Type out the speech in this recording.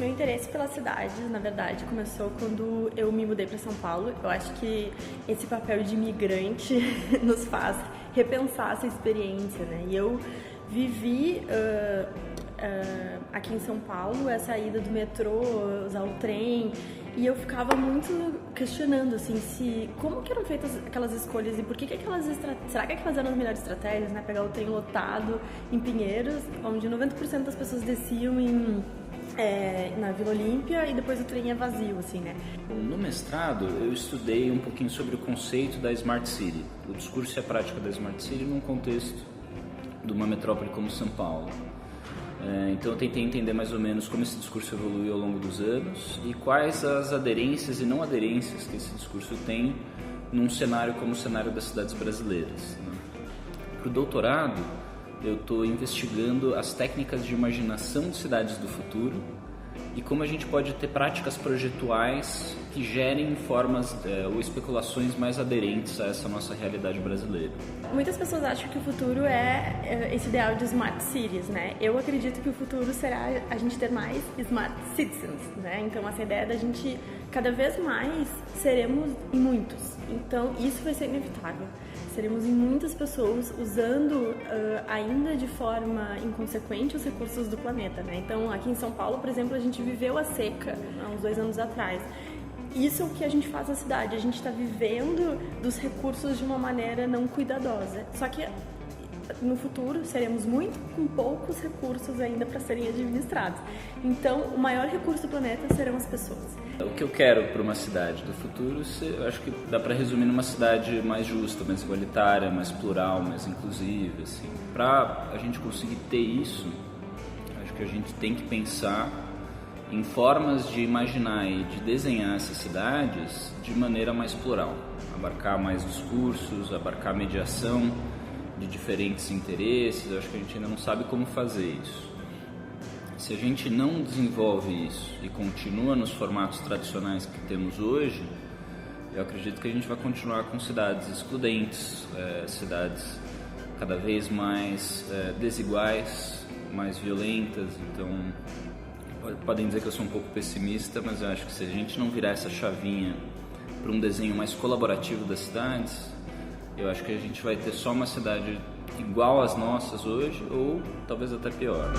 meu interesse pelas cidades, na verdade, começou quando eu me mudei para São Paulo. Eu acho que esse papel de imigrante nos faz repensar essa experiência, né? E eu vivi aqui em São Paulo essa ida do metrô, usar o trem, e eu ficava muito questionando, assim, como que eram feitas aquelas escolhas e por que será que aquelas eram as melhores estratégias, né? Pegar o trem lotado em Pinheiros, onde 90% das pessoas desciam na Vila Olímpia e depois o trem é vazio, assim, né? No mestrado, eu estudei um pouquinho sobre o conceito da Smart City, o discurso e a prática da Smart City num contexto de uma metrópole como São Paulo. Então eu tentei entender mais ou menos como esse discurso evoluiu ao longo dos anos e quais as aderências e não aderências que esse discurso tem num cenário como o cenário das cidades brasileiras, né? Para o doutorado, eu estou investigando as técnicas de imaginação de cidades do futuro e como a gente pode ter práticas projetuais que gerem formas ou especulações mais aderentes a essa nossa realidade brasileira. Muitas pessoas acham que o futuro é esse ideal de smart cities, né? Eu acredito que o futuro será a gente ter mais smart citizens, né? Então, essa ideia da gente, cada vez mais, seremos muitos. Então, isso vai ser inevitável. Seremos em muitas pessoas usando ainda de forma inconsequente os recursos do planeta, né? Então, aqui em São Paulo, por exemplo, a gente viveu a seca há uns 2 anos atrás. Isso é o que a gente faz na cidade, a gente está vivendo dos recursos de uma maneira não cuidadosa. Só que no futuro seremos muito com poucos recursos ainda para serem administrados. Então, o maior recurso do planeta serão as pessoas. O que eu quero para uma cidade do futuro, eu acho que dá para resumir numa cidade mais justa, mais igualitária, mais plural, mais inclusiva, assim. Para a gente conseguir ter isso, acho que a gente tem que pensar em formas de imaginar e de desenhar essas cidades de maneira mais plural, abarcar mais discursos, abarcar mediação de diferentes interesses. Eu acho que a gente ainda não sabe como fazer isso. Se a gente não desenvolve isso e continua nos formatos tradicionais que temos hoje, eu acredito que a gente vai continuar com cidades excludentes, cidades cada vez mais desiguais, mais violentas. Então, podem dizer que eu sou um pouco pessimista, mas eu acho que se a gente não virar essa chavinha para um desenho mais colaborativo das cidades, eu acho que a gente vai ter só uma cidade igual às nossas hoje, ou talvez até pior.